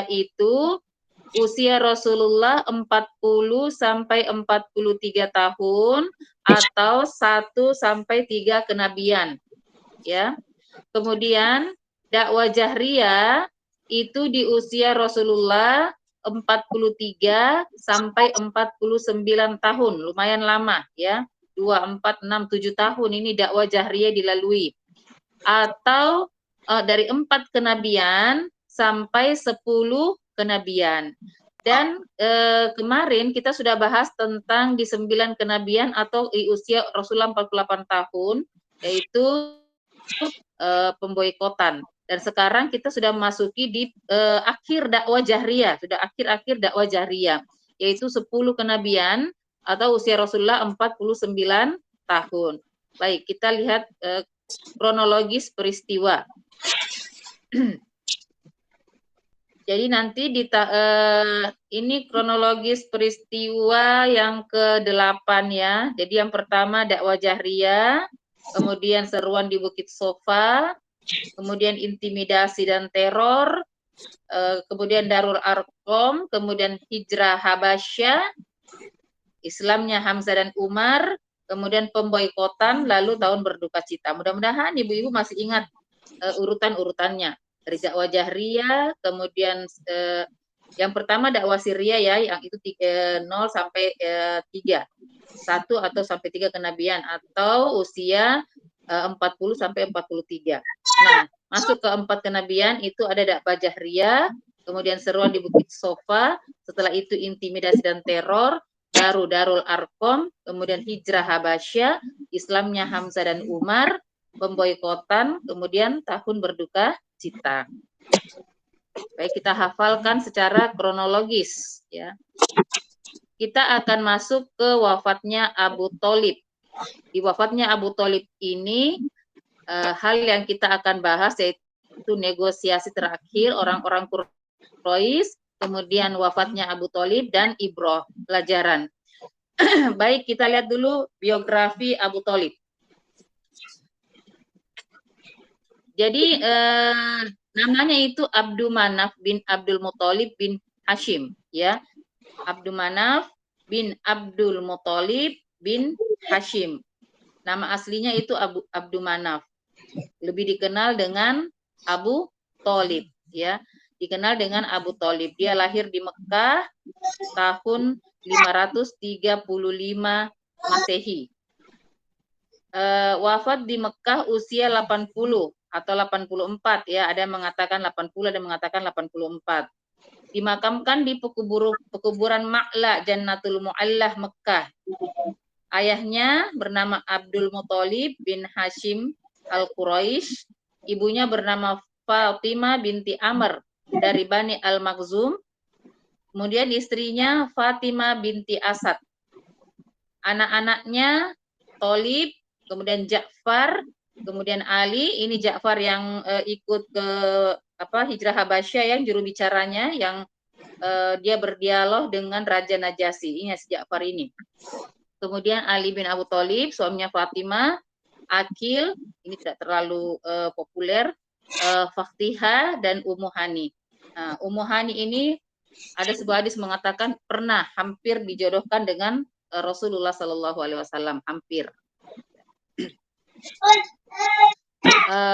itu usia Rasulullah 40 sampai 43 tahun atau 1 sampai 3 kenabian, ya. Kemudian dakwah jahriyah itu di usia Rasulullah 43 sampai 49 tahun, lumayan lama ya. 2, 4, 6, 7 tahun ini dakwah jahriyah dilalui. Atau dari 4 kenabian sampai 10 kenabian. Dan kemarin kita sudah bahas tentang di 9 kenabian atau di usia Rasulullah 48 tahun, yaitu pemboikotan. Dan sekarang kita sudah memasuki di akhir dakwah jahriyah, sudah akhir-akhir dakwah jahriyah, yaitu 10 kenabian atau usia Rasulullah 49 tahun. Baik, kita lihat kronologis peristiwa. Jadi nanti ini kronologis peristiwa yang ke-8 ya. Jadi yang pertama dakwah jahriyah, kemudian seruan di Bukit Sofa, kemudian intimidasi dan teror, kemudian Darul Arqam, kemudian hijrah Habasyah, Islamnya Hamzah dan Umar, kemudian pemboikotan, lalu tahun berduka cita. Mudah-mudahan ibu-ibu masih ingat urutan-urutannya. Dari dakwah jahriyah, kemudian yang pertama dakwah Syria ya, yang itu 0 sampai 3. 1 atau sampai 3 kenabian atau usia 40 sampai 43. Nah, masuk ke 4 kenabian itu ada dakwah jahriyah, kemudian seruan di Bukit Sofa, setelah itu intimidasi dan teror, baru Darul Arqam, kemudian hijrah Habasyah, Islamnya Hamzah dan Umar, pemboikotan, kemudian tahun berduka cita. Baik, kita hafalkan secara kronologis ya. Kita akan masuk ke wafatnya Abu Thalib. Di wafatnya Abu Thalib ini hal yang kita akan bahas yaitu negosiasi terakhir orang-orang Quraisy, kemudian wafatnya Abu Thalib dan ibrah, pelajaran. Baik, kita lihat dulu biografi Abu Thalib. Jadi namanya itu Abdul Manaf bin Abdul Muthalib bin Hashim ya. Abdul Manaf bin Abdul Muthalib bin Hashim. Nama aslinya itu Abdul Manaf. Lebih dikenal dengan Abu Thalib ya. Dikenal dengan Abu Thalib. Dia lahir di Mekah tahun 535 Masehi. Wafat di Mekah usia 80 atau 84 ya, ada yang mengatakan 80, ada yang mengatakan 84. Dimakamkan di pekuburan Ma'la Jannatul Mu'allah Mekah. Ayahnya bernama Abdul Muthalib bin Hashim Al-Quraisy, ibunya bernama Fatimah binti Amr dari Bani Al-Makhzum, kemudian istrinya Fatimah binti Asad. Anak-anaknya Thalib, kemudian Ja'far, kemudian Ali. Ini Ja'far yang ikut ke hijrah Habasyah yang juru bicaranya, yang dia berdialog dengan Raja Najasyi. Ini si Ja'far ini. Kemudian Ali bin Abu Thalib, suaminya Fatimah, Akil, ini tidak terlalu populer, Faktihah dan Ummu Hani. Nah, Ummu Hani ini ada sebuah hadis mengatakan pernah hampir dijodohkan dengan Rasulullah Shallallahu Alaihi Wasallam, hampir.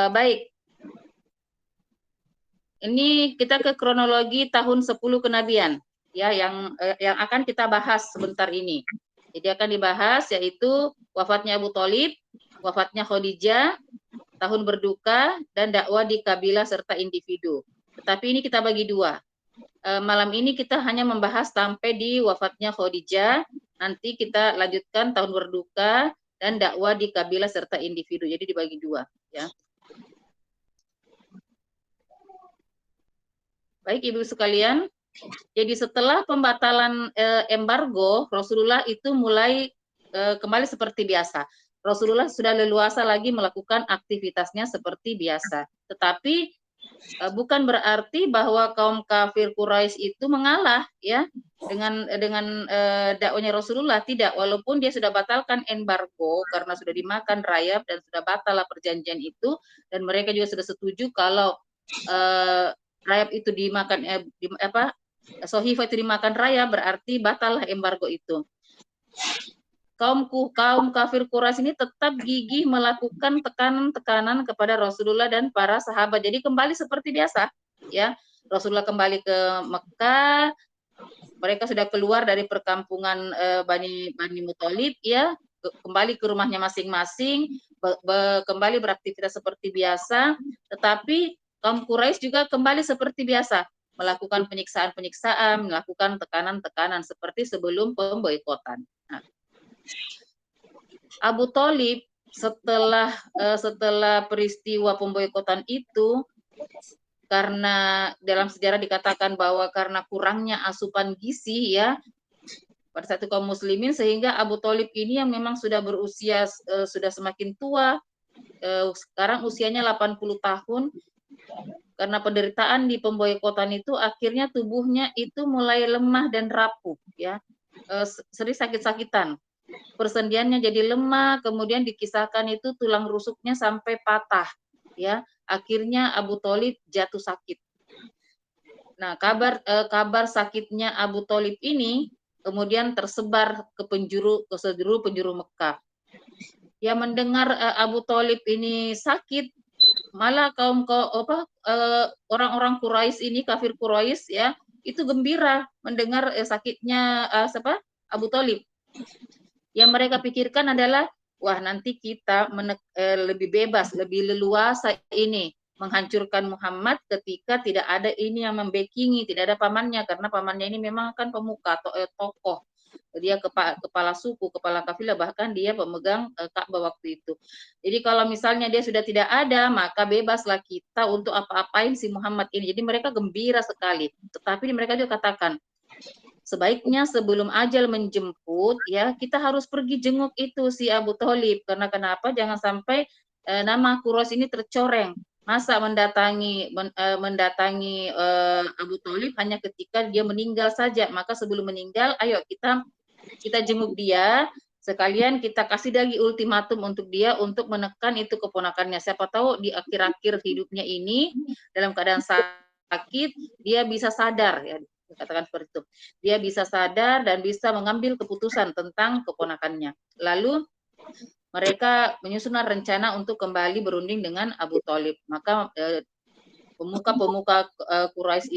Baik, ini kita ke kronologi tahun 10 kenabian ya, yang akan kita bahas sebentar ini. Jadi akan dibahas yaitu wafatnya Abu Thalib, wafatnya Khadijah, tahun berduka, dan dakwah di kabilah serta individu. Tetapi ini kita bagi dua. Malam ini kita hanya membahas sampai di wafatnya Khadijah, nanti kita lanjutkan tahun berduka dan dakwah di kabilah serta individu. Jadi dibagi dua ya. Baik Ibu sekalian, jadi setelah pembatalan embargo, Rasulullah itu mulai kembali seperti biasa. Rasulullah sudah leluasa lagi melakukan aktivitasnya seperti biasa. Tetapi bukan berarti bahwa kaum kafir Quraisy itu mengalah ya dengan dakwahnya Rasulullah, tidak. Walaupun dia sudah batalkan embargo karena sudah dimakan rayap dan sudah batal perjanjian itu, dan mereka juga sudah setuju kalau rayap itu dimakan Sohifah itu dimakan raya, berarti batal embargo itu. Kaum kafir Quraisy ini tetap gigih melakukan tekanan-tekanan kepada Rasulullah dan para sahabat. Jadi kembali seperti biasa, ya. Rasulullah kembali ke Mekah, mereka sudah keluar dari perkampungan Bani Muthalib, ya, kembali ke rumahnya masing-masing, kembali beraktivitas seperti biasa, tetapi kaum Quraisy juga kembali seperti biasa, melakukan penyiksaan-penyiksaan, melakukan tekanan-tekanan seperti sebelum pemboikotan. Nah, Abu Thalib setelah peristiwa pemboikotan itu, karena dalam sejarah dikatakan bahwa karena kurangnya asupan gizi, ya, pada satu kaum muslimin, sehingga Abu Thalib ini yang memang sudah berusia sudah semakin tua, sekarang usianya 80 tahun, karena penderitaan di pemboikotan itu akhirnya tubuhnya itu mulai lemah dan rapuh, ya, sering sakit-sakitan. Persendiannya jadi lemah, kemudian dikisahkan itu tulang rusuknya sampai patah, ya. Akhirnya Abu Thalib jatuh sakit. Nah, kabar sakitnya Abu Thalib ini kemudian tersebar ke seluruh penjuru Mekah. Ya, mendengar Abu Thalib ini sakit, malah orang-orang Quraisy ini, kafir Quraisy, ya, itu gembira mendengar sakitnya Abu Thalib. Yang mereka pikirkan adalah, wah, nanti kita lebih bebas, lebih leluasa ini menghancurkan Muhammad ketika tidak ada ini yang membackingi, tidak ada pamannya, karena pamannya ini memang kan pemuka atau tokoh. Dia kepala suku, kepala kafilah, bahkan dia pemegang Ka'bah waktu itu. Jadi kalau misalnya dia sudah tidak ada, maka bebaslah kita untuk apa-apain si Muhammad ini. Jadi mereka gembira sekali. Tetapi mereka juga katakan, sebaiknya sebelum ajal menjemput, ya, kita harus pergi jenguk itu si Abu Thalib, karena kenapa? Jangan sampai nama Quraisy ini tercoreng. Masa mendatangi Abu Thalib hanya ketika dia meninggal saja. Maka sebelum meninggal, ayo kita jenguk dia, sekalian kita kasih lagi ultimatum untuk dia untuk menekan itu keponakannya. Siapa tahu di akhir-akhir hidupnya ini dalam keadaan sakit dia bisa sadar, ya, dikatakan seperti itu. Dia bisa sadar dan bisa mengambil keputusan tentang keponakannya. Lalu mereka menyusun rencana untuk kembali berunding dengan Abu Thalib. Maka pemuka-pemuka Quraisy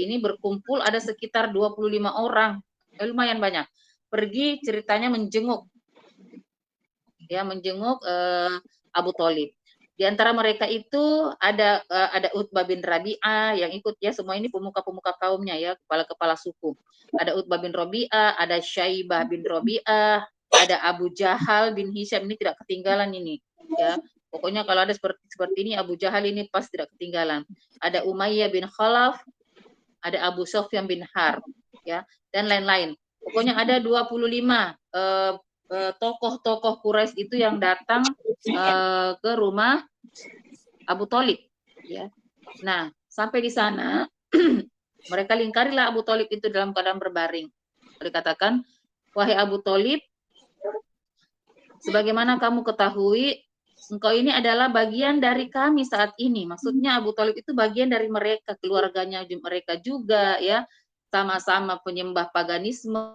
ini berkumpul, ada sekitar 25 orang, lumayan banyak. Pergi ceritanya menjenguk Abu Thalib. Di antara mereka itu ada Utbah bin Rabi'ah yang ikut, ya, semua ini pemuka-pemuka kaumnya, ya, kepala-kepala suku. Ada Utbah bin Rabi'ah, ada Syaibah bin Rabi'ah, ada Abu Jahal bin Hisham, ini tidak ketinggalan ini, ya. Pokoknya kalau ada seperti ini, Abu Jahal ini pasti tidak ketinggalan. Ada Umayyah bin Khalaf, ada Abu Sufyan bin Harb, ya, dan lain-lain. Pokoknya ada 25 tokoh-tokoh Quraisy itu yang datang ke rumah Abu Thalib, ya. Nah, sampai di sana mereka lingkarilah Abu Thalib itu dalam keadaan berbaring. Mereka katakan, wahai Abu Thalib, sebagaimana kamu ketahui, engkau ini adalah bagian dari kami saat ini. Maksudnya Abu Thalib itu bagian dari mereka, keluarganya mereka juga, ya. Sama-sama penyembah paganisme,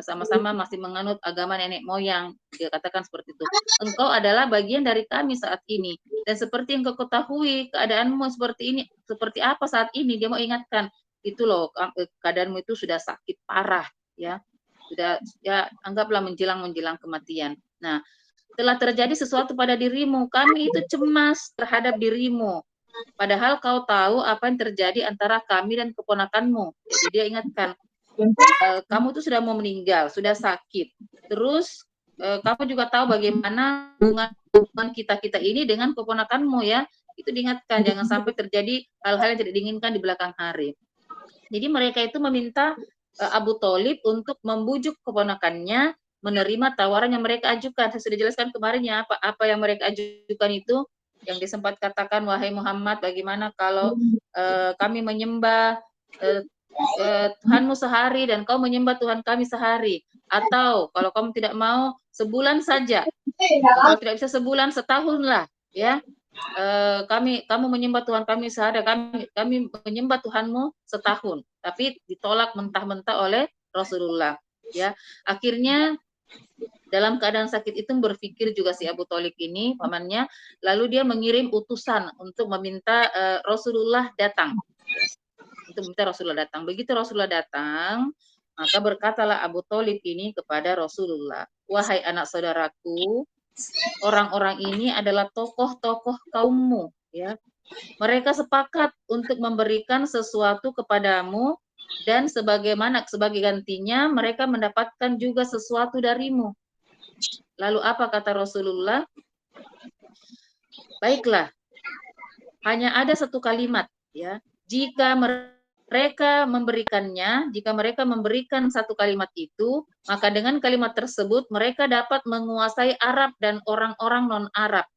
sama-sama masih menganut agama nenek moyang. Dia katakan seperti itu. Engkau adalah bagian dari kami saat ini. Dan seperti yang kau ketahui, keadaanmu seperti ini, seperti apa saat ini? Dia mau ingatkan, itu loh, keadaanmu itu sudah sakit parah, ya. Sudah, ya, anggaplah menjelang kematian. Nah, telah terjadi sesuatu pada dirimu, kami itu cemas terhadap dirimu. Padahal kau tahu apa yang terjadi antara kami dan keponakanmu. Jadi dia ingatkan, kamu tuh sudah mau meninggal, sudah sakit. Terus kamu juga tahu bagaimana hubungan kita ini dengan keponakanmu, ya. Itu diingatkan, jangan sampai terjadi hal-hal yang tidak diinginkan di belakang hari. Jadi mereka itu meminta Abu Thalib untuk membujuk keponakannya menerima tawaran yang mereka ajukan. Saya sudah jelaskan kemarin, ya, apa yang mereka ajukan itu, yang disempat katakan, wahai Muhammad, bagaimana kalau kami menyembah Tuhanmu sehari dan kau menyembah Tuhan kami sehari, atau kalau kamu tidak mau sebulan saja, kalau tidak bisa sebulan, setahun lah, ya. kamu menyembah Tuhan kami sehari, kami menyembah Tuhanmu setahun, tapi ditolak mentah-mentah oleh Rasulullah. Ya, akhirnya dalam keadaan sakit itu berpikir juga si Abu Thalib ini pamannya, lalu dia mengirim utusan untuk meminta Rasulullah datang, ya, untuk meminta Rasulullah datang. Begitu Rasulullah datang, maka berkatalah Abu Thalib ini kepada Rasulullah, wahai anak saudaraku, orang-orang ini adalah tokoh-tokoh kaummu, ya. Mereka sepakat untuk memberikan sesuatu kepadamu dan sebagai gantinya mereka mendapatkan juga sesuatu darimu. Lalu apa kata Rasulullah? Baiklah, hanya ada satu kalimat, ya. Jika mereka memberikan satu kalimat itu, maka dengan kalimat tersebut mereka dapat menguasai Arab dan orang-orang non-Arab.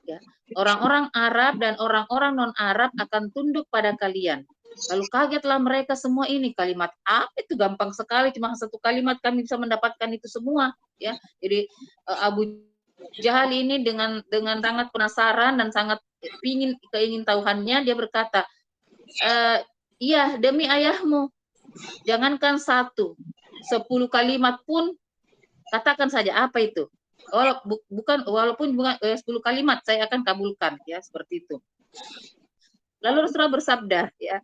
Ya. Orang-orang Arab dan orang-orang non-Arab akan tunduk pada kalian. Lalu kagetlah mereka semua, ini kalimat apa itu, gampang sekali, cuma satu kalimat kami bisa mendapatkan itu semua, ya. Jadi Abu Jahal ini dengan sangat penasaran dan sangat keingintahuannya, dia berkata, iya demi ayahmu, jangankan 1, 10 kalimat pun katakan saja, apa itu? Walaupun bukan 10 kalimat saya akan kabulkan, ya, seperti itu. Lalu Rasulullah bersabda, ya,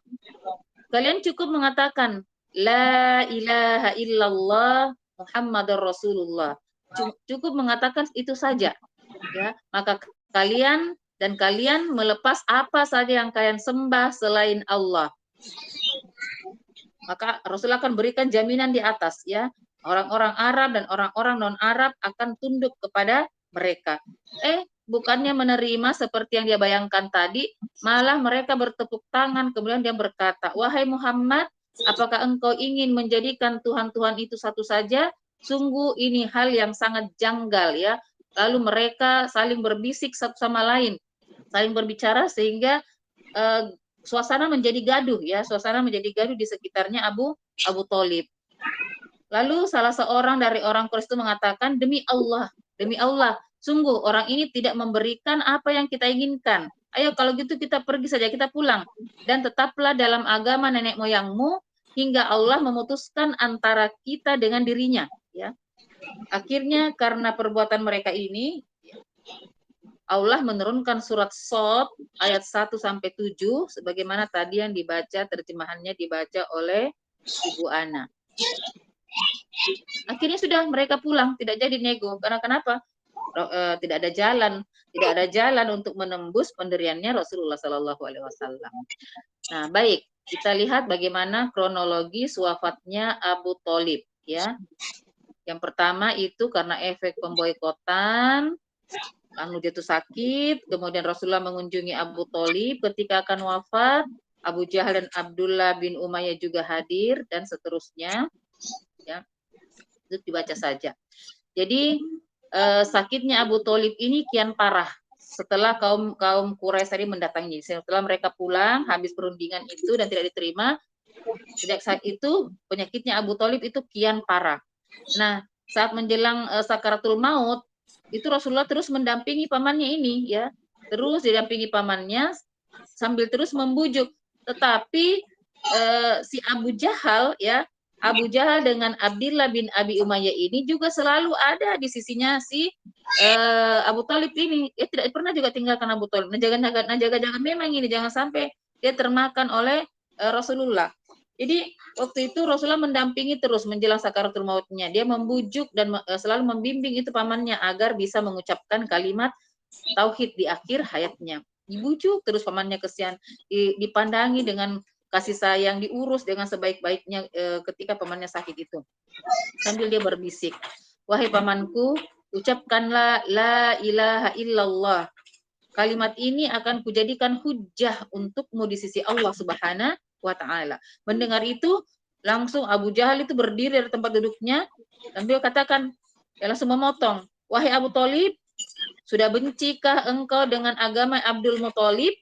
kalian cukup mengatakan la ilaha illallah Muhammadur Rasulullah. Cukup mengatakan itu saja, ya. Maka kalian melepas apa saja yang kalian sembah selain Allah. Maka Rasulullah akan berikan jaminan di atas, ya. Orang-orang Arab dan orang-orang non-Arab akan tunduk kepada mereka. Bukannya menerima seperti yang dia bayangkan tadi, malah mereka bertepuk tangan, kemudian dia berkata, wahai Muhammad, apakah engkau ingin menjadikan Tuhan-Tuhan itu satu saja? Sungguh ini hal yang sangat janggal, ya. Lalu mereka saling berbisik satu sama lain, saling berbicara sehingga suasana menjadi gaduh, ya. Suasana menjadi gaduh di sekitarnya Abu Thalib. Lalu salah seorang dari orang Quraisy itu mengatakan, demi Allah, sungguh orang ini tidak memberikan apa yang kita inginkan. Ayo kalau gitu kita pergi saja, kita pulang. Dan tetaplah dalam agama nenek moyangmu hingga Allah memutuskan antara kita dengan dirinya. Ya. Akhirnya karena perbuatan mereka ini, Allah menurunkan surat Shad ayat 1-7, sebagaimana tadi yang dibaca, terjemahannya dibaca oleh Ibu Ana. Akhirnya sudah mereka pulang, tidak jadi nego. Karena kenapa? Tidak ada jalan untuk menembus pendiriannya Rasulullah Shallallahu Alaihi Wasallam. Nah, baik, kita lihat bagaimana kronologi wafatnya Abu Thalib, ya. Yang pertama itu karena efek pemboikotan, lalu dia tuh sakit, kemudian Rasulullah mengunjungi Abu Thalib ketika akan wafat, Abu Jahal dan Abdullah bin Umayyah juga hadir, dan seterusnya, ya. Itu dibaca saja. Jadi sakitnya Abu Thalib ini kian parah setelah kaum Quraisy tadi mendatangi. Setelah mereka pulang habis perundingan itu dan tidak diterima, sejak saat itu penyakitnya Abu Thalib itu kian parah. Nah, saat menjelang sakaratul maut itu Rasulullah terus mendampingi pamannya ini, ya. Terus didampingi pamannya sambil terus membujuk. Tetapi si Abu Jahal, ya, Abu Jahal dengan Abdullah bin Abi Umayyah ini juga selalu ada di sisinya si Abu Thalib ini. Dia tidak pernah juga tinggalkan Abu Thalib. Jaga-jaga memang ini jangan sampai dia termakan oleh Rasulullah. Jadi waktu itu Rasulullah mendampingi terus menjelang sakaratul mautnya. Dia membujuk dan selalu membimbing itu pamannya agar bisa mengucapkan kalimat tauhid di akhir hayatnya. Dibujuk terus pamannya, kesian, dipandangi dengan kasih sayang, diurus dengan sebaik-baiknya ketika pamannya sakit itu. Sambil dia berbisik, wahai pamanku, ucapkanlah la ilaha illallah. Kalimat ini akan kujadikan hujjah untukmu di sisi Allah Subhanahu wa Ta'ala. Mendengar itu, langsung Abu Jahal itu berdiri dari tempat duduknya, dan beliau katakan, dia langsung memotong, wahai Abu Thalib, sudah bencikah engkau dengan agama Abdul Muthalib?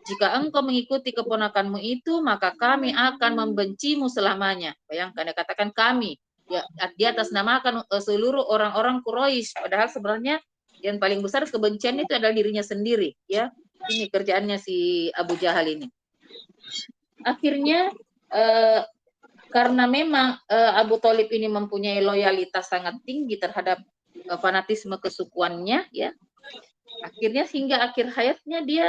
Jika engkau mengikuti keponakanmu itu, maka kami akan membencimu selamanya. Bayangkan, dia katakan kami. Ya, di atas namakan seluruh orang-orang Quraisy. Padahal sebenarnya Yang paling besar kebencian itu adalah dirinya sendiri, ya. Ini kerjaannya si Abu Jahal ini. Akhirnya karena memang Abu Thalib ini mempunyai loyalitas sangat tinggi terhadap fanatisme kesukuannya, ya. Akhirnya hingga akhir hayatnya dia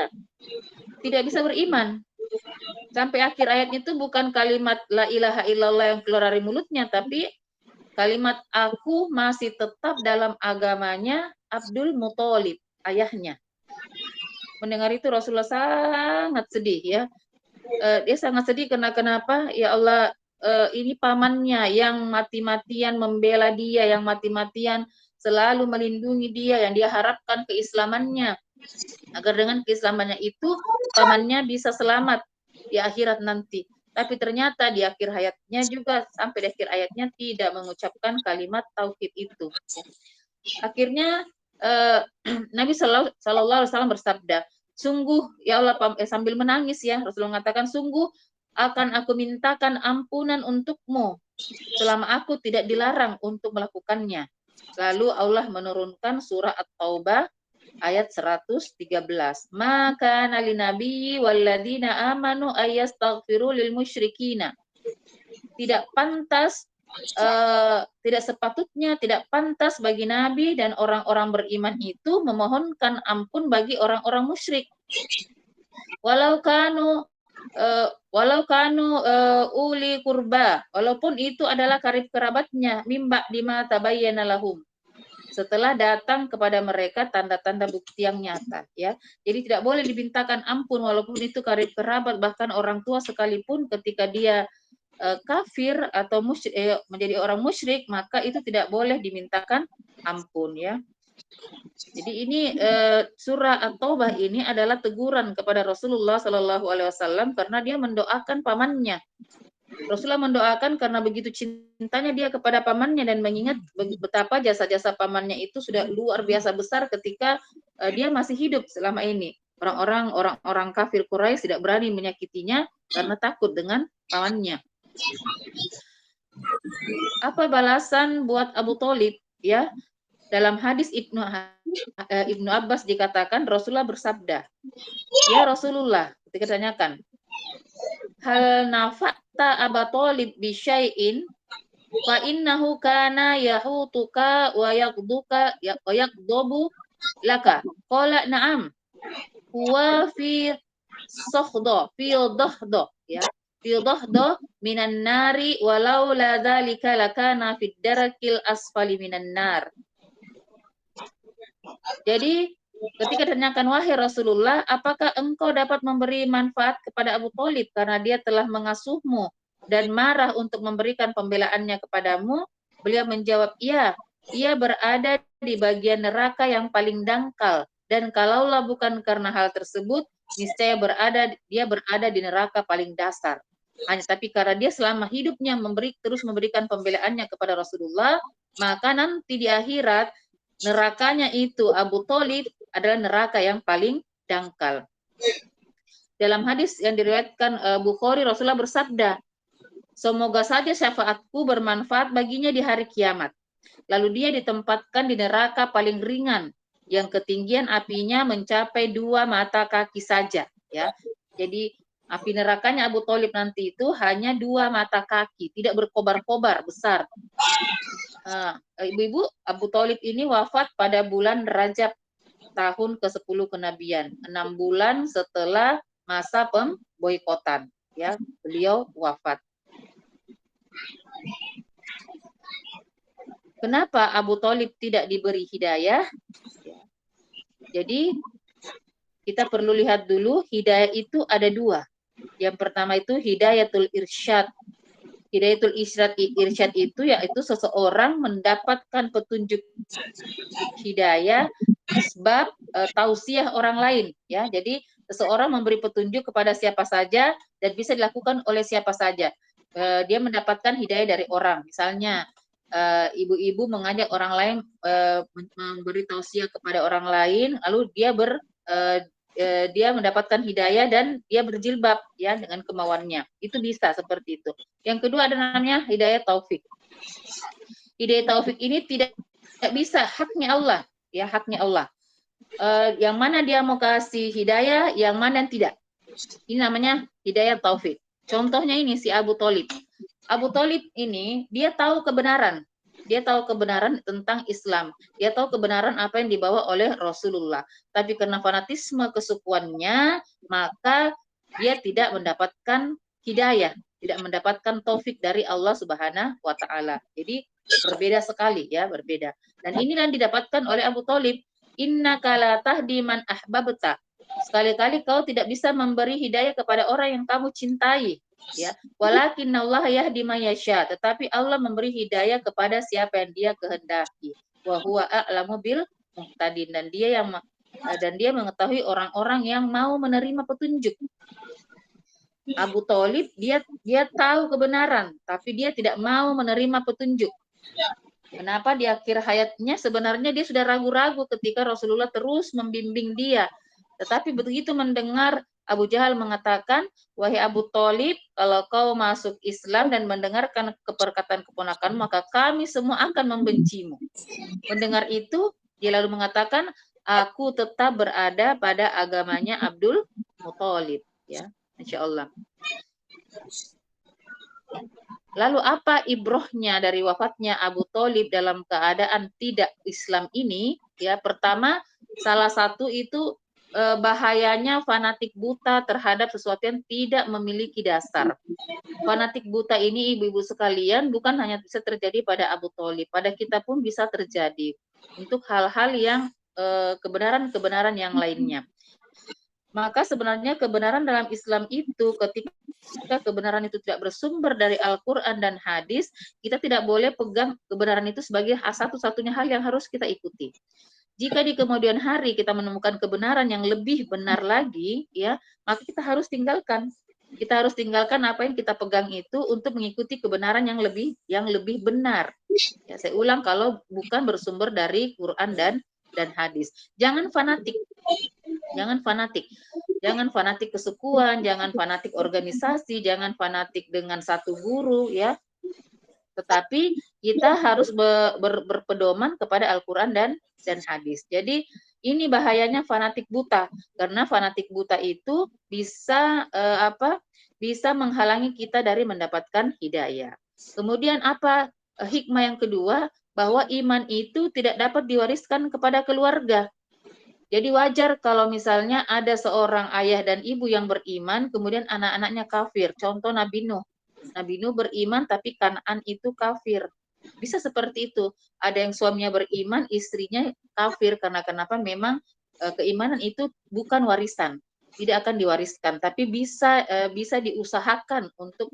tidak bisa beriman. Sampai akhir ayatnya itu bukan kalimat la ilaha illallah yang keluar dari mulutnya, tapi kalimat aku masih tetap dalam agamanya Abdul Muthalib, ayahnya. Mendengar itu Rasulullah sangat sedih, ya. Dia sangat sedih karena kenapa? Ya Allah, ini pamannya yang mati-matian membela dia, yang mati-matian selalu melindungi dia, yang dia harapkan keislamannya. Agar dengan keislamannya itu pamannya bisa selamat di akhirat nanti. Tapi ternyata di akhir hayatnya juga, sampai di akhir ayatnya tidak mengucapkan kalimat tauhid itu. Akhirnya Nabi Shallallahu Alaihi Wasallam bersabda, sungguh ya Allah, sambil menangis ya, Rasulullah mengatakan, sungguh akan aku mintakan ampunan untukmu selama aku tidak dilarang untuk melakukannya. Lalu Allah menurunkan surah At-Taubah ayat 113. Maka nali nabi walladzina amanu ayastaghfiru lil musyrikina. Tidak pantas, tidak sepatutnya, tidak pantas bagi Nabi dan orang-orang beriman itu memohonkan ampun bagi orang-orang musyrik. Walau kanu uli kurba, walaupun itu adalah karib kerabatnya, mimba dima tabayyana lahum, setelah datang kepada mereka tanda-tanda bukti yang nyata, ya. Jadi tidak boleh dimintakan ampun walaupun itu karib kerabat, bahkan orang tua sekalipun ketika dia kafir atau menjadi orang musyrik, maka itu tidak boleh dimintakan ampun, ya. Jadi ini surah At-Taubah ini adalah teguran kepada Rasulullah Shallallahu Alaihi Wasallam karena dia mendoakan pamannya. Rasulullah mendoakan karena begitu cintanya dia kepada pamannya dan mengingat betapa jasa-jasa pamannya itu sudah luar biasa besar ketika dia masih hidup selama ini. Orang-orang kafir Quraisy tidak berani menyakitinya karena takut dengan pamannya. Apa balasan buat Abu Thalib, ya? Dalam hadis Ibnu Abbas dikatakan Rasulullah bersabda, ya Rasulullah, ketika ditanyakan, hal nafa'ta Abu Thalib bi syai'in fa innahu kana yahutuka wa yaqdubu laka. Qala na'am. Huwa fi dhahdo, ya. Fi dhahdo minan nari walau la dzalika lakana fid darakil asfali minan nar. Jadi ketika ditanyakan, wahai Rasulullah, apakah engkau dapat memberi manfaat kepada Abu Thalib karena dia telah mengasuhmu dan marah untuk memberikan pembelaannya kepadamu? Beliau menjawab, iya, ia berada di bagian neraka yang paling dangkal, dan kalaulah bukan karena hal tersebut, niscaya dia berada di neraka paling dasar. Hanya tapi karena dia selama hidupnya terus memberikan pembelaannya kepada Rasulullah, maka nanti di akhirat nerakanya itu Abu Thalib adalah neraka yang paling dangkal. Dalam hadis yang diriwayatkan Bukhari, Rasulullah bersabda, semoga saja syafaatku bermanfaat baginya di hari kiamat. Lalu dia ditempatkan di neraka paling ringan, yang ketinggian apinya mencapai 2 mata kaki saja, ya. Jadi api nerakanya Abu Thalib nanti itu hanya 2 mata kaki, tidak berkobar-kobar besar. Ibu-ibu, Abu Thalib ini wafat pada bulan Rajab tahun ke-10 kenabian, 6 bulan setelah masa pemboikotan, ya, beliau wafat. Kenapa Abu Thalib tidak diberi hidayah? Jadi kita perlu lihat dulu, hidayah itu ada 2. Yang pertama itu hidayatul irsyad. Hidayatul irsyad itu yaitu seseorang mendapatkan petunjuk hidayah sebab tausiah orang lain, ya. Jadi seseorang memberi petunjuk kepada siapa saja dan bisa dilakukan oleh siapa saja. Dia mendapatkan hidayah dari orang. Misalnya ibu-ibu mengajak orang lain memberi tausiah kepada orang lain, lalu dia mendapatkan hidayah dan dia berjilbab, ya, dengan kemauannya. Itu bisa seperti itu. Yang kedua ada namanya hidayah taufik. Hidayah taufik ini tidak bisa, haknya Allah, ya haknya Allah. Yang mana dia mau kasih hidayah, yang mana yang tidak. Ini namanya hidayah taufik. Contohnya ini si Abu Thalib. Abu Thalib ini dia tahu kebenaran. Dia tahu kebenaran tentang Islam. Dia tahu kebenaran apa yang dibawa oleh Rasulullah. Tapi karena fanatisme kesukuannya, maka dia tidak mendapatkan hidayah, tidak mendapatkan taufik dari Allah Subhanahu wa taala. Jadi berbeda sekali ya, berbeda. Dan ini yang didapatkan oleh Abu Thalib. Innaka la tahdi man ahbabta. Sekali-kali kau tidak bisa memberi hidayah kepada orang yang kamu cintai, ya. Walakin Allah yahdi may yasha, tetapi Allah memberi hidayah kepada siapa yang Dia kehendaki. Wa huwa a'lamu bil muhtadin, dan dia mengetahui orang-orang yang mau menerima petunjuk. Abu Thalib dia tahu kebenaran, tapi dia tidak mau menerima petunjuk. Kenapa di akhir hayatnya sebenarnya dia sudah ragu-ragu ketika Rasulullah terus membimbing dia. Tetapi begitu mendengar Abu Jahal mengatakan, wahai Abu Thalib, kalau kau masuk Islam dan mendengarkan keperkataan keponakan, maka kami semua akan membencimu. Mendengar itu, dia lalu mengatakan, aku tetap berada pada agamanya Abdul Muthalib. Ya, Insya Allah. Lalu apa ibrohnya dari wafatnya Abu Thalib dalam keadaan tidak Islam ini? Ya, pertama, salah satu itu bahayanya fanatik buta terhadap sesuatu yang tidak memiliki dasar. Fanatik buta ini, ibu-ibu sekalian, bukan hanya bisa terjadi pada Abu Thalib, pada kita pun bisa terjadi untuk hal-hal yang kebenaran-kebenaran yang lainnya. Maka sebenarnya kebenaran dalam Islam itu ketika kebenaran itu tidak bersumber dari Al-Quran dan hadis, kita tidak boleh pegang kebenaran itu sebagai satu-satunya hal yang harus kita ikuti. Jika di kemudian hari kita menemukan kebenaran yang lebih benar lagi, ya, maka kita harus tinggalkan. Kita harus tinggalkan apa yang kita pegang itu untuk mengikuti kebenaran yang lebih benar. Ya, saya ulang, kalau bukan bersumber dari Quran dan hadis. Jangan fanatik. Jangan fanatik. Jangan fanatik kesukuan, jangan fanatik organisasi, jangan fanatik dengan satu guru, ya. Tetapi kita harus berpedoman kepada Al-Quran dan hadis. Jadi ini bahayanya fanatik buta, karena fanatik buta itu bisa bisa menghalangi kita dari mendapatkan hidayah. Kemudian apa hikmah yang kedua? Bahwa iman itu tidak dapat diwariskan kepada keluarga. Jadi wajar kalau misalnya ada seorang ayah dan ibu yang beriman, kemudian anak-anaknya kafir. Contoh Nabi Nuh. Nabi Nuh beriman, tapi Kan'an itu kafir. Bisa seperti itu. Ada yang suaminya beriman, istrinya kafir. Karena kenapa? Memang keimanan itu bukan warisan. Tidak akan diwariskan. Tapi bisa diusahakan untuk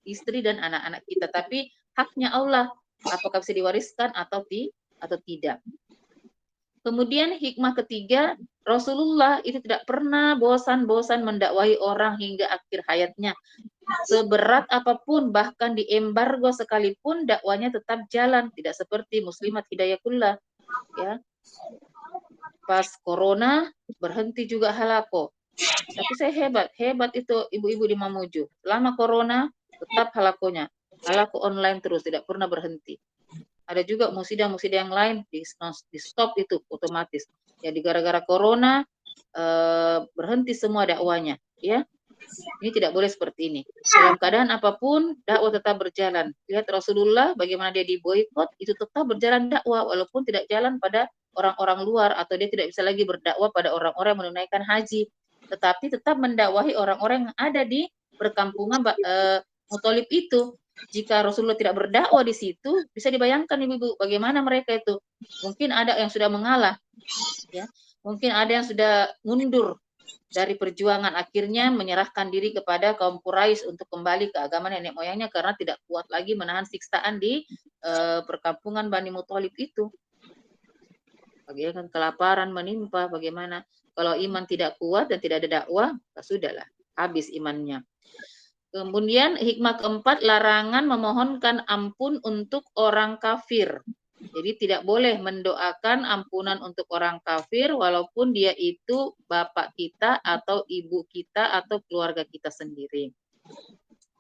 istri dan anak-anak kita. Tapi haknya Allah. Apakah bisa diwariskan atau tidak. Kemudian hikmah ketiga, Rasulullah itu tidak pernah bosan-bosan mendakwahi orang hingga akhir hayatnya. Seberat apapun, bahkan diembargo sekalipun, dakwanya tetap jalan. Tidak seperti Muslimat Hidayatullah. Ya. Pas corona, berhenti juga halako. Tapi saya hebat itu ibu-ibu di Mamuju. Selama corona, tetap halakonya. Halako online terus, tidak pernah berhenti. Ada juga musida-musida yang lain di stop itu otomatis. Jadi gara-gara corona berhenti semua dakwanya, ya. Ini tidak boleh seperti ini. Dalam keadaan apapun, dakwah tetap berjalan. Lihat Rasulullah bagaimana dia diboikot, itu tetap berjalan dakwah walaupun tidak jalan pada orang-orang luar, atau dia tidak bisa lagi berdakwah pada orang-orang yang menunaikan haji. Tetapi tetap mendakwahi orang-orang yang ada di perkampungan Muthalib itu. Jika Rasulullah tidak berdakwah di situ, bisa dibayangkan ibu-ibu bagaimana mereka itu. Mungkin ada yang sudah mengalah, ya. Mungkin ada yang sudah mundur dari perjuangan, akhirnya menyerahkan diri kepada kaum Quraisy untuk kembali ke agama nenek moyangnya karena tidak kuat lagi menahan siksaan di perkampungan Bani Muthalib itu. Bagaimana kelaparan menimpa, bagaimana kalau iman tidak kuat dan tidak ada dakwah, sudahlah, habis imannya. Kemudian hikmah keempat, larangan memohonkan ampun untuk orang kafir. Jadi tidak boleh mendoakan ampunan untuk orang kafir walaupun dia itu bapak kita atau ibu kita atau keluarga kita sendiri.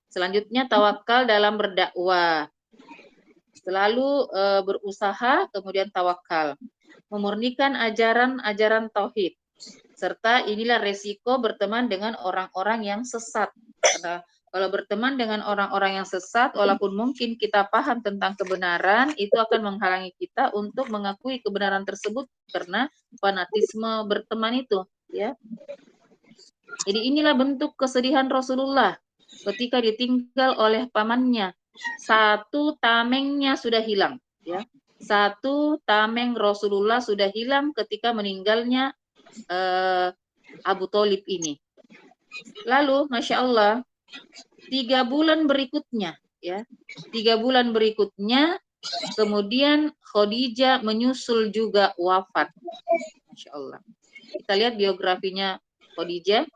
Selanjutnya tawakal dalam berdakwah. Selalu berusaha kemudian tawakal. memurnikan ajaran-ajaran tauhid. Serta inilah resiko berteman dengan orang-orang yang sesat. Karena kalau berteman dengan orang-orang yang sesat, walaupun mungkin kita paham tentang kebenaran, itu akan menghalangi kita untuk mengakui kebenaran tersebut karena fanatisme berteman itu, ya. Jadi inilah bentuk kesedihan Rasulullah ketika ditinggal oleh pamannya. Satu tamengnya sudah hilang, ya. Satu tameng Rasulullah sudah hilang ketika meninggalnya Abu Thalib ini. Lalu, masya Allah, 3 bulan berikutnya, ya, 3 bulan berikutnya, kemudian Khadijah menyusul juga wafat. Masya Allah. Kita lihat biografinya Khadijah.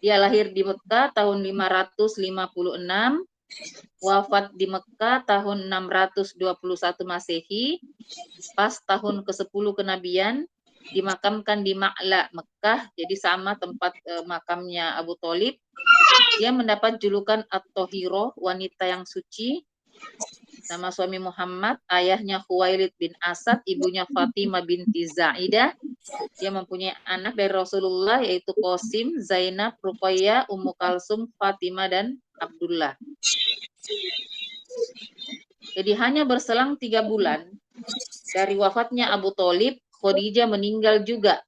Dia lahir di Mekah tahun 556, wafat di Mekah tahun 621 Masehi, pas tahun ke-10 kenabian, dimakamkan di Ma'la, Mekah, jadi sama tempat makamnya Abu Thalib. Dia mendapat julukan At-Tahiro, wanita yang suci. Nama suami Muhammad, ayahnya Khuwailid bin Asad, ibunya Fatimah binti Zaidah. Dia mempunyai anak dari Rasulullah, yaitu Qasim, Zainab, Ruqayyah, Ummu Kalsum, Fatimah, dan Abdullah. Jadi hanya berselang 3 bulan dari wafatnya Abu Thalib, Khadijah meninggal juga.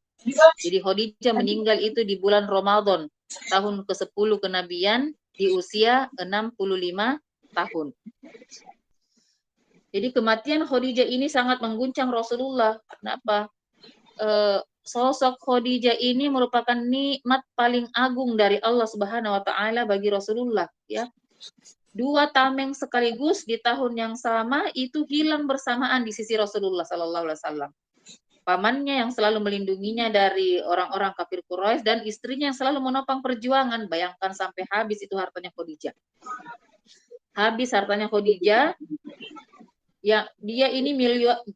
Jadi Khadijah meninggal itu di bulan Ramadan, tahun ke-10 kenabian, di usia 65 tahun. Jadi kematian Khadijah ini sangat mengguncang Rasulullah. Kenapa? Sosok Khadijah ini merupakan nikmat paling agung dari Allah Subhanahu wa taala bagi Rasulullah, ya. 2 tameng sekaligus di tahun yang sama itu hilang bersamaan di sisi Rasulullah sallallahu alaihi wasallam. Pamannya yang selalu melindunginya dari orang-orang kafir Quraisy dan istrinya yang selalu menopang perjuangan. Bayangkan sampai habis itu hartanya Khadijah. Habis hartanya Khadijah, ya dia ini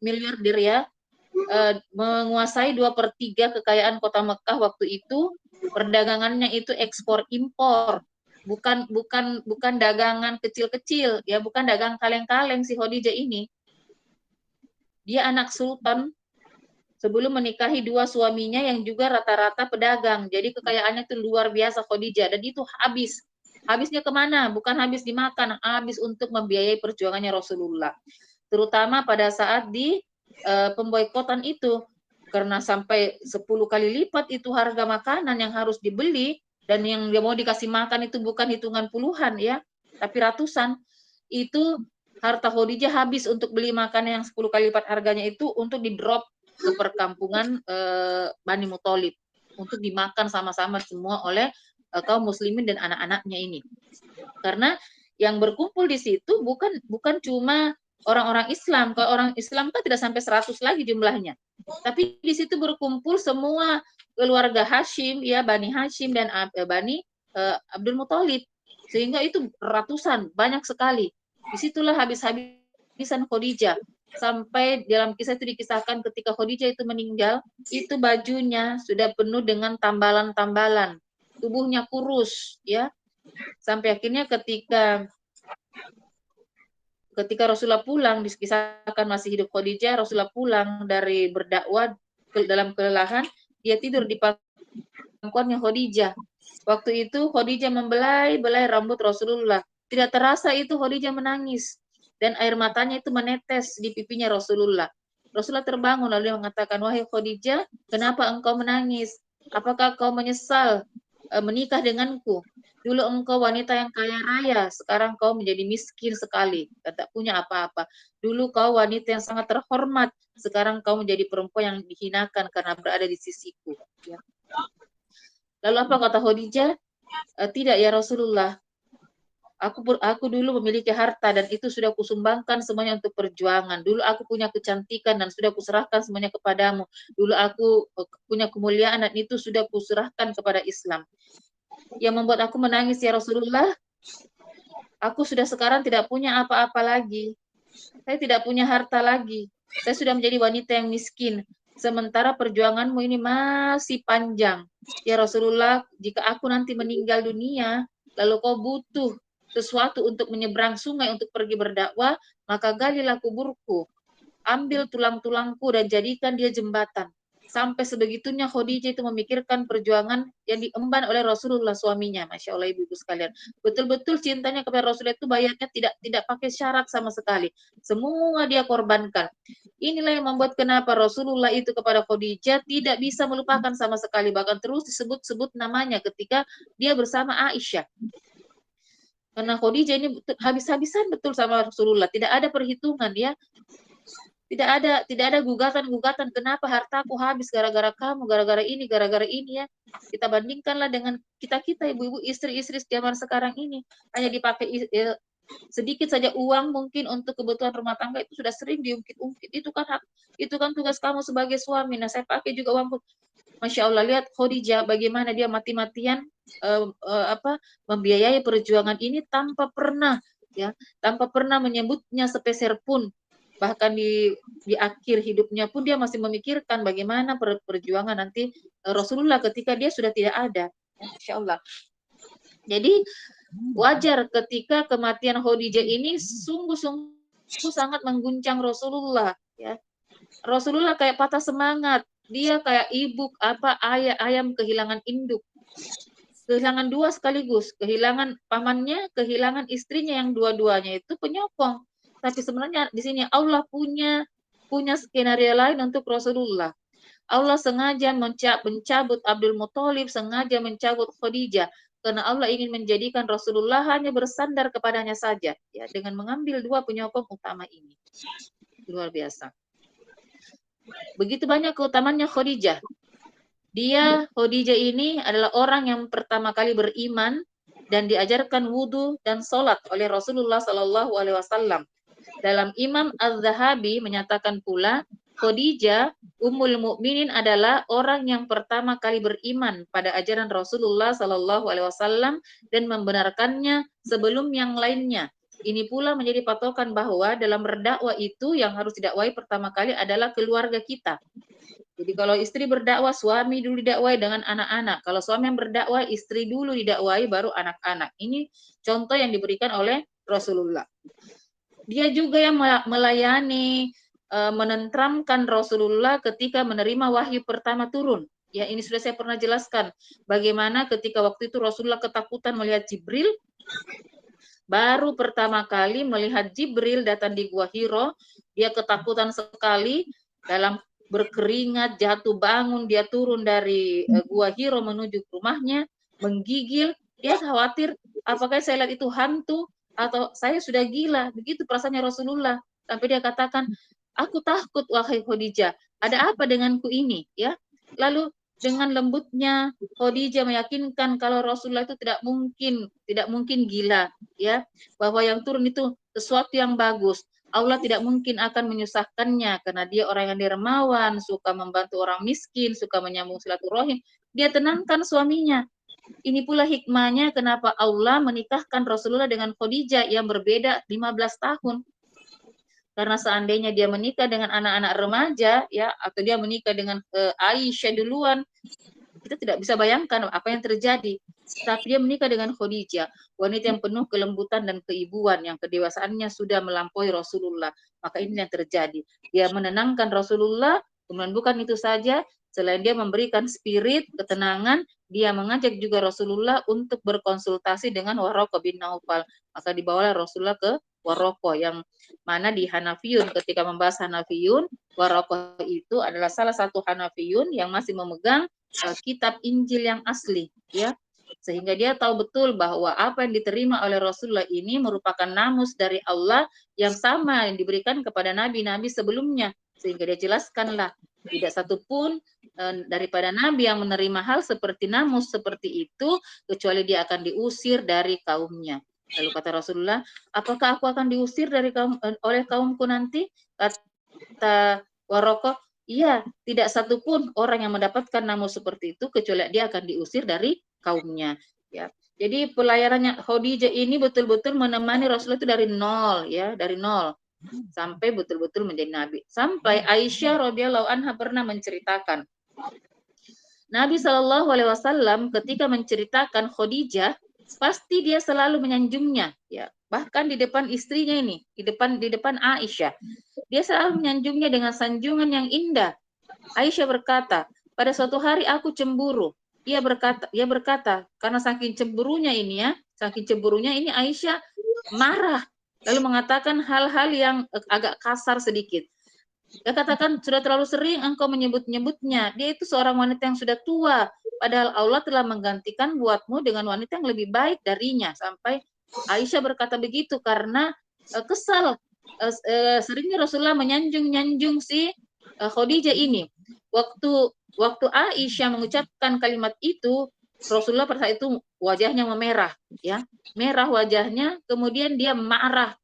miliarder, ya. Menguasai 2/3 kekayaan kota Mekah waktu itu. Perdagangannya itu ekspor impor, bukan dagangan kecil-kecil, ya, bukan dagang kaleng-kaleng si Khadijah ini. Dia anak sultan sebelum menikahi 2 suaminya yang juga rata-rata pedagang. Jadi kekayaannya itu luar biasa Khadijah, dan itu habis. Habisnya kemana? Bukan habis dimakan, habis untuk membiayai perjuangannya Rasulullah. Terutama pada saat di pemboikotan itu, karena sampai 10 kali lipat itu harga makanan yang harus dibeli, dan yang dia mau dikasih makan itu bukan hitungan puluhan, ya, tapi ratusan. Itu harta Khadijah habis untuk beli makanan yang 10 kali lipat harganya itu untuk di-drop ke perkampungan Bani Muthalib untuk dimakan sama-sama semua oleh kaum muslimin dan anak-anaknya ini. Karena yang berkumpul di situ bukan cuma orang-orang Islam. Kalau orang Islam kan tidak sampai 100 lagi jumlahnya. Tapi di situ berkumpul semua keluarga Hashim, ya, Bani Hashim dan Bani Abdul Muthalib. Sehingga itu ratusan, banyak sekali. Disitulah habis-habisan Khadijah. Sampai dalam kisah itu dikisahkan ketika Khadijah itu meninggal, itu bajunya sudah penuh dengan tambalan-tambalan. Tubuhnya kurus, ya. Sampai akhirnya ketika Rasulullah pulang, dikisahkan masih hidup Khadijah, Rasulullah pulang dari berdakwah dalam kelelahan, dia tidur di pangkuannya Khadijah. Waktu itu Khadijah membelai rambut Rasulullah. Tidak terasa itu Khadijah menangis dan air matanya itu menetes di pipinya Rasulullah. Rasulullah terbangun lalu mengatakan, "Wahai Khadijah, kenapa engkau menangis? Apakah kau menyesal menikah denganku? Dulu engkau wanita yang kaya raya, sekarang kau menjadi miskin sekali dan tak punya apa-apa. Dulu kau wanita yang sangat terhormat, sekarang kau menjadi perempuan yang dihinakan karena berada di sisiku." Ya. Lalu apa kata Khadijah? Tidak ya Rasulullah, aku dulu memiliki harta dan itu sudah kusumbangkan semuanya untuk perjuangan. Dulu aku punya kecantikan dan sudah kuserahkan semuanya kepadamu. Dulu aku punya kemuliaan dan itu sudah kuserahkan kepada Islam. Yang membuat aku menangis ya Rasulullah, aku sudah sekarang tidak punya apa-apa lagi. Saya tidak punya harta lagi. Saya sudah menjadi wanita yang miskin. Sementara perjuanganmu ini masih panjang. Ya Rasulullah, jika aku nanti meninggal dunia, lalu kau butuh sesuatu untuk menyeberang sungai untuk pergi berdakwah, maka galilah kuburku. ambil tulang-tulangku dan jadikan dia jembatan. Sampai sebegitunya Khadijah itu memikirkan perjuangan yang diemban oleh Rasulullah suaminya. Masya Allah ibu-ibu sekalian. Betul-betul cintanya kepada Rasulullah itu bayarnya tidak pakai syarat sama sekali. Semua dia korbankan. Inilah yang membuat kenapa Rasulullah itu kepada Khadijah tidak bisa melupakan sama sekali. Bahkan terus disebut-sebut namanya ketika dia bersama Aisyah. Karena Khadijah ini habis-habisan betul sama Rasulullah. Tidak ada perhitungan ya. Tidak ada gugatan-gugatan kenapa hartaku habis gara-gara kamu, gara-gara ini ya. Kita bandingkanlah dengan kita ibu-ibu istri-istri zaman sekarang ini. Hanya dipakai sedikit saja uang mungkin untuk kebutuhan rumah tangga itu sudah sering diungkit-ungkit. Itu kan tugas kamu sebagai suami. Nah, saya pakai juga uangku. Masya Allah, lihat Khadijah bagaimana dia mati-matian membiayai perjuangan ini tanpa pernah menyebutnya sepeser pun. Bahkan di akhir hidupnya pun dia masih memikirkan bagaimana perjuangan nanti Rasulullah ketika dia sudah tidak ada. Masya Allah. Jadi wajar ketika kematian Khadijah ini sungguh-sungguh sangat mengguncang Rasulullah. Ya. Rasulullah kayak patah semangat. Dia kayak ibu ayam kehilangan induk. Kehilangan dua sekaligus, kehilangan pamannya, kehilangan istrinya yang dua-duanya itu penyokong. Tapi sebenarnya di sini Allah punya skenario lain untuk Rasulullah. Allah sengaja mencabut Abdul Muthalib, sengaja mencabut Khadijah karena Allah ingin menjadikan Rasulullah hanya bersandar kepadanya saja ya dengan mengambil dua penyokong utama ini. Luar biasa. Begitu banyak keutamaannya Khadijah. Khadijah ini adalah orang yang pertama kali beriman dan diajarkan wudhu dan sholat oleh Rasulullah Sallallahu Alaihi Wasallam. Dalam Imam Az-Zahabi menyatakan pula, Khadijah Ummul Mukminin adalah orang yang pertama kali beriman pada ajaran Rasulullah Sallallahu Alaihi Wasallam dan membenarkannya sebelum yang lainnya. Ini pula menjadi patokan bahwa dalam berdakwah itu yang harus didakwai pertama kali adalah keluarga kita. Jadi kalau istri berdakwah, suami dulu didakwai dengan anak-anak. Kalau suami yang berdakwah, istri dulu didakwai, baru anak-anak. Ini contoh yang diberikan oleh Rasulullah. Dia juga yang melayani, menentramkan Rasulullah ketika menerima wahyu pertama turun. Ya, ini sudah saya pernah jelaskan. Bagaimana ketika waktu itu Rasulullah ketakutan melihat Jibril, baru pertama kali melihat Jibril datang di Gua Hiro, dia ketakutan sekali, dalam berkeringat, jatuh bangun, dia turun dari Gua Hiro menuju ke rumahnya, menggigil, dia khawatir apakah saya lihat itu hantu atau saya sudah gila. Begitu perasaannya Rasulullah. Sampai dia katakan, aku takut wahai Khadijah, ada apa denganku ini? Ya. Lalu dengan lembutnya Khadijah meyakinkan kalau Rasulullah itu tidak mungkin gila, ya, bahwa yang turun itu sesuatu yang bagus. Allah tidak mungkin akan menyusahkannya karena dia orang yang dermawan, suka membantu orang miskin, suka menyambung silaturahim. Dia tenangkan suaminya. Ini pula hikmahnya kenapa Allah menikahkan Rasulullah dengan Khadijah yang berbeda 15 tahun. Karena seandainya dia menikah dengan anak-anak remaja, ya, atau dia menikah dengan Aisyah duluan, kita tidak bisa bayangkan apa yang terjadi. Tapi dia menikah dengan Khadijah, wanita yang penuh kelembutan dan keibuan, yang kedewasaannya sudah melampaui Rasulullah. Maka ini yang terjadi. Dia menenangkan Rasulullah, kemudian bukan itu saja, selain dia memberikan spirit, ketenangan, dia mengajak juga Rasulullah untuk berkonsultasi dengan Waraqah bin Naufal. Maka dibawalah Rasulullah ke Waraqah, yang mana di Hanafiyun, ketika membahas Hanafiyun, Waraqah itu adalah salah satu Hanafiyun yang masih memegang kitab Injil yang asli, ya, sehingga dia tahu betul bahwa apa yang diterima oleh Rasulullah ini merupakan namus dari Allah yang sama yang diberikan kepada nabi-nabi sebelumnya, sehingga dia jelaskanlah tidak satupun daripada nabi yang menerima hal seperti namus seperti itu kecuali dia akan diusir dari kaumnya. Lalu kata Rasulullah, apakah aku akan diusir oleh kaumku nanti? Kata Waraqah, iya, tidak satupun orang yang mendapatkan namus seperti itu kecuali dia akan diusir dari kaumnya. Ya, jadi pelayarannya Khadijah ini betul-betul menemani Rasulullah itu dari nol, ya, dari nol sampai betul-betul menjadi nabi. Sampai Aisyah radhiyallahu anha pernah menceritakan, Nabi Shallallahu Alaihi Wasallam ketika menceritakan Khadijah, pasti dia selalu menyanjungnya, ya. bahkan di depan istrinya ini, di depan Aisyah. Dia selalu menyanjungnya dengan sanjungan yang indah. Aisyah berkata, pada suatu hari aku cemburu. Ia berkata, karena saking cemburunya ini ya, saking cemburunya ini Aisyah marah, lalu mengatakan hal-hal yang agak kasar sedikit. Dia katakan, sudah terlalu sering engkau menyebut-nyebutnya. Dia itu seorang wanita yang sudah tua, padahal Allah telah menggantikan buatmu dengan wanita yang lebih baik darinya. Sampai Aisyah berkata begitu karena kesal. Seringnya Rasulullah menyanjung-nyanjung si Khadijah ini. Waktu Aisyah mengucapkan kalimat itu, Rasulullah pada saat itu wajahnya memerah, ya, merah wajahnya, kemudian dia marah.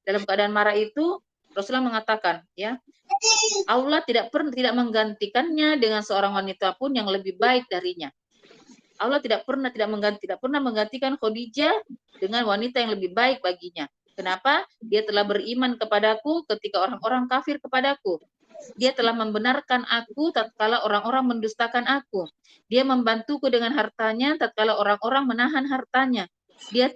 Dalam keadaan marah itu Rasulullah mengatakan, ya, Allah tidak menggantikannya dengan seorang wanita pun yang lebih baik darinya. Allah tidak pernah menggantikan Khadijah dengan wanita yang lebih baik baginya. Kenapa? Dia telah beriman kepadaku ketika orang-orang kafir kepadaku. Dia telah membenarkan aku tatkala orang-orang mendustakan aku. Dia membantuku dengan hartanya tatkala orang-orang menahan hartanya. Dia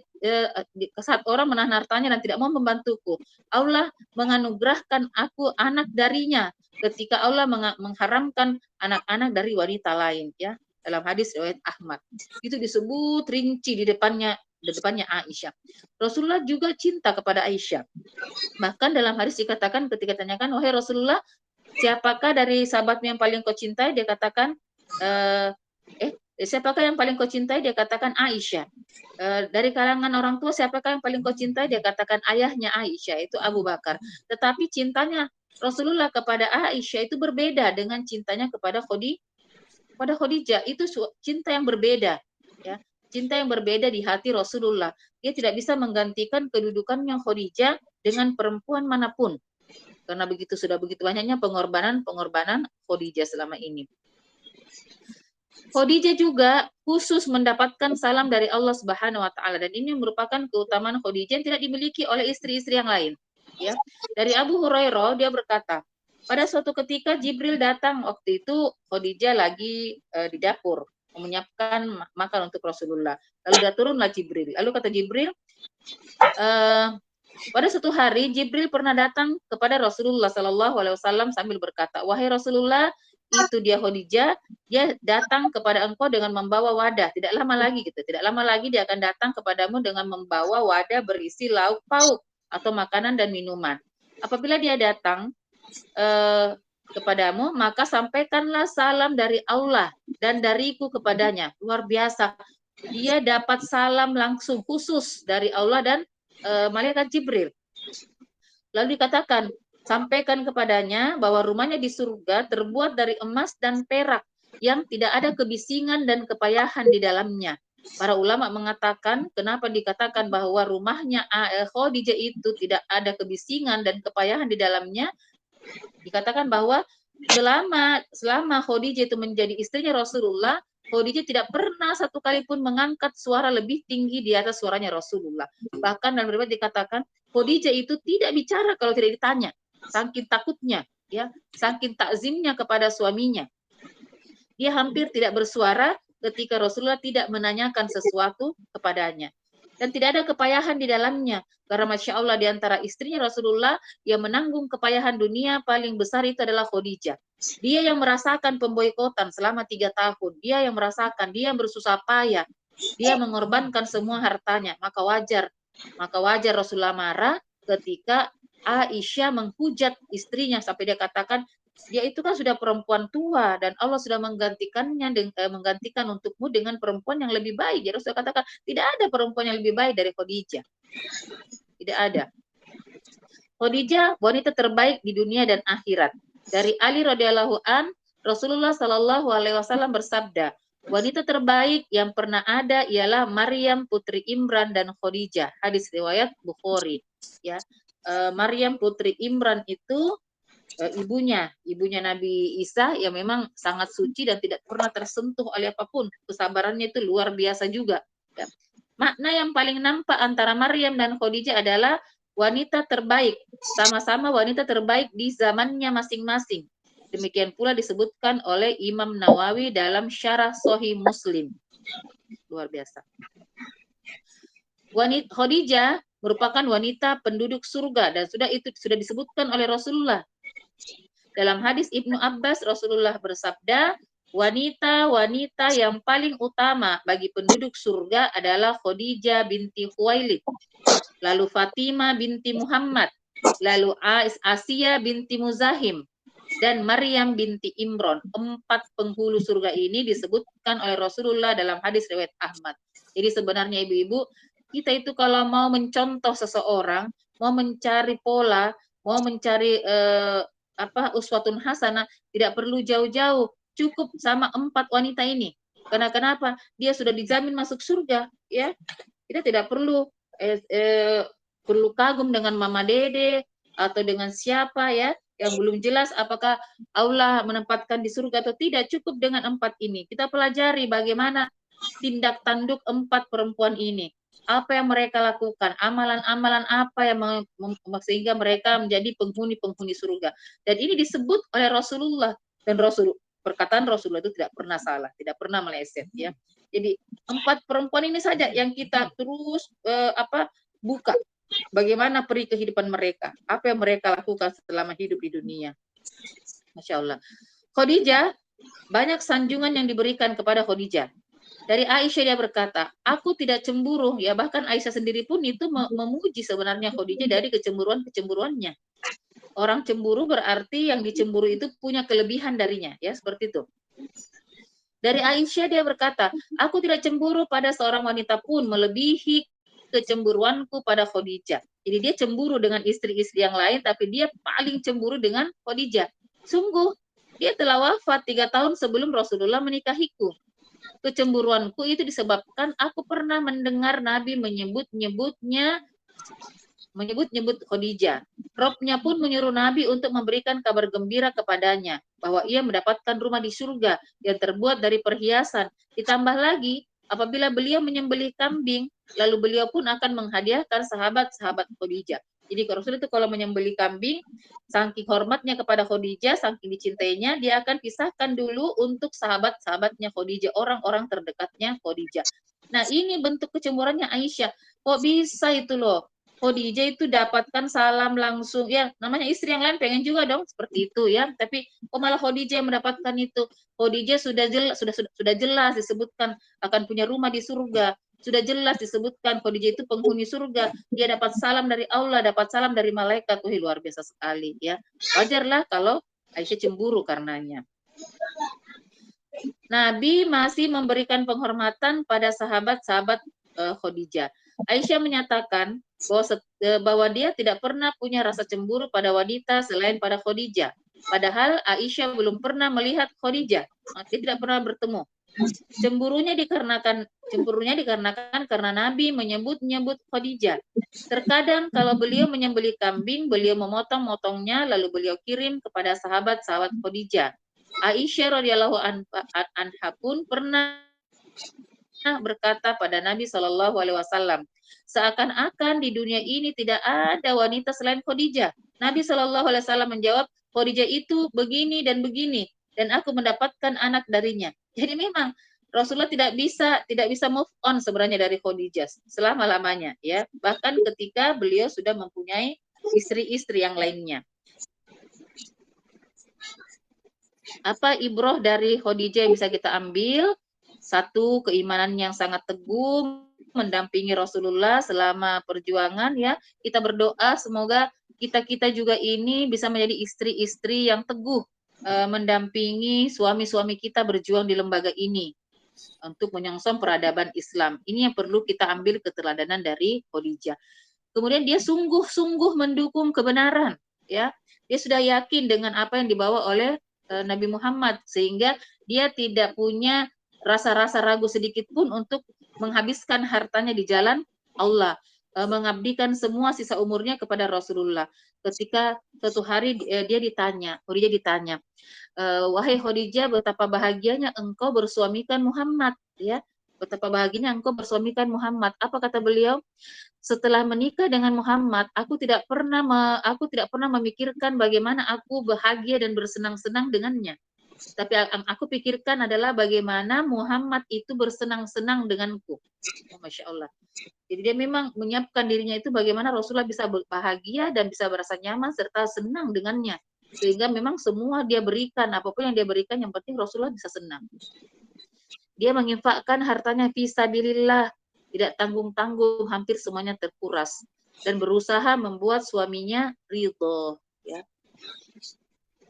saat orang menahan hartanya dan tidak mau membantuku. Allah menganugerahkan aku anak darinya ketika Allah mengharamkan anak-anak dari wanita lain, ya. Dalam hadis riwayat Ahmad. Itu disebut rinci di depannya Aisyah. Rasulullah juga cinta kepada Aisyah. Bahkan dalam hadis dikatakan ketika tanyakan, wahai Rasulullah, siapakah dari sahabatmu yang paling kau cintai? Dia katakan, siapakah yang paling kau cintai? Dia katakan Aisyah. Dari kalangan orang tua, siapakah yang paling kau cintai? Dia katakan ayahnya Aisyah, itu Abu Bakar. Tetapi cintanya Rasulullah kepada Aisyah itu berbeda dengan cintanya kepada Khadijah. Itu cinta yang berbeda, ya. Cinta yang berbeda di hati Rasulullah. Dia tidak bisa menggantikan kedudukannya Khadijah dengan perempuan manapun. Karena sudah begitu banyaknya pengorbanan Khadijah selama ini. Khadijah juga khusus mendapatkan salam dari Allah Subhanahu wa taala, dan ini merupakan keutamaan Khadijah yang tidak dimiliki oleh istri-istri yang lain, ya. Dari Abu Hurairah, dia berkata, pada suatu ketika Jibril datang, waktu itu Khadijah lagi di dapur menyiapkan makan untuk Rasulullah. Lalu turunlah Jibril. Lalu kata Jibril, pada suatu hari Jibril pernah datang kepada Rasulullah Shallallahu Alaihi Wasallam sambil berkata, wahai Rasulullah, itu dia Khadijah, dia datang kepada engkau dengan membawa wadah. Tidak lama lagi dia akan datang kepadamu dengan membawa wadah berisi lauk pauk atau makanan dan minuman. Apabila dia datang kepadamu, maka sampaikanlah salam dari Allah dan dariku kepadanya. Luar biasa. Dia dapat salam langsung khusus dari Allah dan malaikat Jibril. Lalu dikatakan, sampaikan kepadanya bahwa rumahnya di surga terbuat dari emas dan perak yang tidak ada kebisingan dan kepayahan di dalamnya. Para ulama mengatakan, kenapa dikatakan bahwa rumahnya Khadijah itu tidak ada kebisingan dan kepayahan di dalamnya? Dikatakan bahwa selama Khadijah itu menjadi istrinya Rasulullah, Khadijah tidak pernah satu kali pun mengangkat suara lebih tinggi di atas suaranya Rasulullah. Bahkan dalam riwayat dikatakan, Khadijah itu tidak bicara kalau tidak ditanya. Saking takutnya, ya, saking takzimnya kepada suaminya. Dia hampir tidak bersuara ketika Rasulullah tidak menanyakan sesuatu kepadanya. Dan tidak ada kepayahan di dalamnya. Karena Masya Allah, di antara istrinya Rasulullah yang menanggung kepayahan dunia paling besar itu adalah Khadijah. Dia yang merasakan pemboikotan selama 3 tahun. Dia yang merasakan, dia yang bersusah payah. Dia mengorbankan semua hartanya. Maka wajar Rasulullah marah ketika Aisyah menghujat istrinya sampai dia katakan, dia itu kan sudah perempuan tua dan Allah sudah menggantikan untukmu dengan perempuan yang lebih baik. Jadi Rasul katakan tidak ada perempuan yang lebih baik dari Khadijah. Tidak ada. Khadijah wanita terbaik di dunia dan akhirat. Dari Ali radhiyallahu an, Rasulullah Shallallahu alaihi wasallam bersabda, wanita terbaik yang pernah ada ialah Maryam putri Imran dan Khadijah. Hadis riwayat Bukhari, ya. Maryam putri Imran itu ibunya Nabi Isa yang memang sangat suci dan tidak pernah tersentuh oleh apapun. Kesabarannya itu luar biasa juga. Ya. Makna yang paling nampak antara Maryam dan Khadijah adalah wanita terbaik, sama-sama wanita terbaik di zamannya masing-masing. Demikian pula disebutkan oleh Imam Nawawi dalam Syarah Sahih Muslim. Luar biasa. Khadijah merupakan wanita penduduk surga, dan sudah disebutkan oleh Rasulullah. Dalam hadis Ibnu Abbas, Rasulullah bersabda, wanita-wanita yang paling utama bagi penduduk surga adalah Khadijah binti Khuwailid, lalu Fatimah binti Muhammad, lalu Asia binti Muzahim, dan Maryam binti Imron. 4 penghulu surga ini disebutkan oleh Rasulullah dalam hadis riwayat Ahmad. Jadi sebenarnya ibu-ibu, kita itu kalau mau mencontoh seseorang, mau mencari pola, mau mencari uswatun hasanah, tidak perlu jauh-jauh, cukup sama 4 wanita ini. Karena kenapa? Dia sudah dijamin masuk surga, ya. Kita tidak perlu perlu kagum dengan Mama Dede atau dengan siapa, ya, yang belum jelas apakah Allah menempatkan di surga atau tidak. Cukup dengan 4 ini. Kita pelajari bagaimana tindak tanduk 4 perempuan ini. Apa yang mereka lakukan, amalan-amalan apa yang sehingga mereka menjadi penghuni-penghuni surga. Dan ini disebut oleh Rasulullah, dan perkataan Rasulullah itu tidak pernah salah, tidak pernah meleset, ya. Jadi 4 perempuan ini saja yang kita terus buka bagaimana peri kehidupan mereka, apa yang mereka lakukan selama hidup di dunia. Masya Allah. Khadijah, banyak sanjungan yang diberikan kepada Khadijah. Dari Aisyah dia berkata, aku tidak cemburu, ya, bahkan Aisyah sendiri pun itu memuji sebenarnya Khadijah dari kecemburuannya. Orang cemburu berarti yang dicemburu itu punya kelebihan darinya, ya, seperti itu. Dari Aisyah dia berkata, aku tidak cemburu pada seorang wanita pun melebihi kecemburuanku pada Khadijah. Jadi dia cemburu dengan istri-istri yang lain, tapi dia paling cemburu dengan Khadijah. Sungguh, dia telah wafat 3 tahun sebelum Rasulullah menikahiku. Kecemburuanku itu disebabkan aku pernah mendengar Nabi menyebut-nyebut Khadijah. Robnya pun menyuruh Nabi untuk memberikan kabar gembira kepadanya bahwa ia mendapatkan rumah di surga yang terbuat dari perhiasan. Ditambah lagi, apabila beliau menyembelih kambing, lalu beliau pun akan menghadiahkan sahabat-sahabat Khadijah. Jadi Rasul itu kalau menyembelih kambing, saking hormatnya kepada Khadijah, saking dicintainya, dia akan pisahkan dulu untuk sahabat-sahabatnya Khadijah, orang-orang terdekatnya Khadijah. Nah, ini bentuk kecemburuannya Aisyah. Kok bisa itu loh? Khadijah itu dapatkan salam langsung, ya, namanya istri yang lain pengen juga dong seperti itu, ya, tapi kok malah Khadijah yang mendapatkan itu. Khadijah sudah jelas disebutkan akan punya rumah di surga, sudah jelas disebutkan Khadijah itu penghuni surga, dia dapat salam dari Allah, dapat salam dari malaikat. Luar biasa sekali, ya. Wajarlah kalau Aisyah cemburu karenanya. Nabi masih memberikan penghormatan pada sahabat-sahabat Khadijah. Aisyah menyatakan bahwa dia tidak pernah punya rasa cemburu pada wanita selain pada Khadijah. Padahal Aisyah belum pernah melihat Khadijah, dia tidak pernah bertemu. Cemburunya dikarenakan karena Nabi menyebut-nyebut Khadijah. Terkadang kalau beliau menyembelih kambing, beliau memotong-motongnya lalu beliau kirim kepada sahabat-sahabat Khadijah. Aisyah radhiyallahu anha pun pernah berkata pada Nabi Shallallahu alaihi wasallam, seakan-akan di dunia ini tidak ada wanita selain Khadijah. Nabi Shallallahu alaihi wasallam menjawab, Khadijah itu begini dan begini, dan aku mendapatkan anak darinya. Jadi memang Rasulullah tidak bisa move on sebenarnya dari Khadijah selama-lamanya, ya. Bahkan ketika beliau sudah mempunyai istri-istri yang lainnya. Apa ibroh dari Khadijah yang bisa kita ambil? Satu, keimanan yang sangat teguh mendampingi Rasulullah selama perjuangan, ya. Kita berdoa semoga kita juga ini bisa menjadi istri-istri yang teguh mendampingi suami-suami kita berjuang di lembaga ini untuk menyongsong peradaban Islam. Ini yang perlu kita ambil keteladanan dari Khadijah. Kemudian dia sungguh-sungguh mendukung kebenaran, ya. Dia sudah yakin dengan apa yang dibawa oleh Nabi Muhammad, sehingga dia tidak punya rasa-rasa ragu sedikit pun untuk menghabiskan hartanya di jalan Allah, mengabdikan semua sisa umurnya kepada Rasulullah. Ketika suatu hari Khadijah ditanya, wahai Khadijah, betapa bahagianya engkau bersuamikan Muhammad, ya. Betapa bahagianya engkau bersuamikan Muhammad. Apa kata beliau? Setelah menikah dengan Muhammad, aku tidak pernah memikirkan bagaimana aku bahagia dan bersenang-senang dengannya. Tapi yang aku pikirkan adalah bagaimana Muhammad itu bersenang-senang denganku. Oh, Masya Allah. Jadi dia memang menyiapkan dirinya itu bagaimana Rasulullah bisa bahagia dan bisa merasa nyaman serta senang dengannya. Sehingga memang semua dia berikan, apapun yang dia berikan yang penting Rasulullah bisa senang. Dia menginfakkan hartanya fisabilillah, tidak tanggung-tanggung, hampir semuanya terkuras dan berusaha membuat suaminya ridho, ya.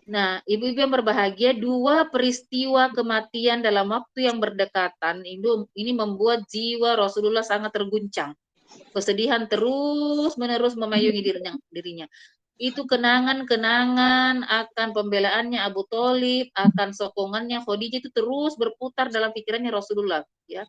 Nah, ibu-ibu yang berbahagia, dua peristiwa kematian dalam waktu yang berdekatan ini membuat jiwa Rasulullah sangat terguncang. Kesedihan terus-menerus memayungi dirinya. Itu kenangan-kenangan akan pembelaannya Abu Thalib, akan sokongannya Khadijah itu terus berputar dalam pikirannya Rasulullah, ya.